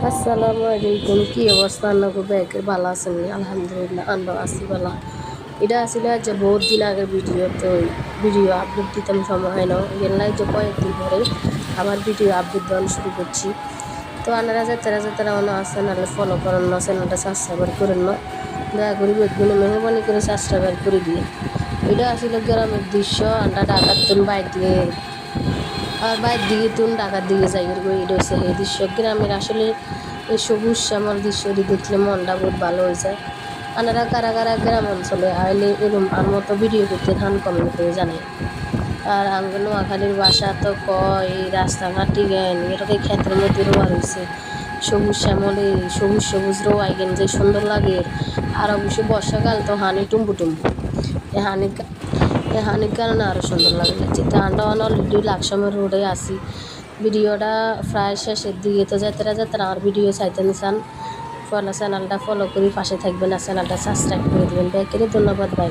আসসালামু আলাইকুম। কি অবস্থা? আপনাকে ব্যাগের ভালো আছেন? আলহামদুলিল্লাহ আমরা আছি ভালো। এটা আসলে যে বহুত দিন আগের ভিডিও, তো ভিডিও আপলোড দিতাম সময় হয় না, এর যে কয়েকদিন পরে আবার ভিডিও আপলোড দেওয়া শুরু করছি। তো আপনারা যারা মনে আছেন নাহলে ফলো করেন না, চ্যানেলটা সাবস্ক্রাইব করেন না, দয়া করে বেগুনে মেহরবানি করে সাবস্ক্রাইব করে দিয়ে। এটা আসলে গ্রামের দৃশ্য। আমরা ঢাকার তুন বাইর দিয়ে আর বাইরের দিকে তুন ঢাকার দিকে যাই, এটা হচ্ছে এই দৃশ্য গ্রামের। আসলে এই সবুজ শ্যামল দৃশ্যটি দেখলে মনটা বহুত ভালো হয়ে যায়। আপনারা কারা কারা গ্রাম অঞ্চলে আইলে এরকম আর মতো ভিডিও করতে ধান কমেন্ট করে জানে। আর আঙ্গ নোয়াখালীর বাসা তো কয় এই রাস্তাঘাট টিকেন এটাকে ক্ষেতের মধ্যে রোয়া রয়েছে, সবুজ শ্যামলে সবুজ সবুজ রোয়াই গেন যে সুন্দর লাগে। আর অবশ্যই বর্ষাকাল তো হানি টুম্বু টুম্বু, হানির কারণে আরও সুন্দর লাগে। যেতে আমরা অলরেডি লাকসামের রোডে আসি, ভিডিওটা প্রায় শেষের দিকে। তো যাত্রা আমার ভিডিও চাইতে নিচান চ্যানেলটা ফলো করে পাশে থাকবেন আর চ্যানেলটা সাবস্ক্রাইব করে দেবেন। ব্যাকেরে ধন্যবাদ, বাই বাই।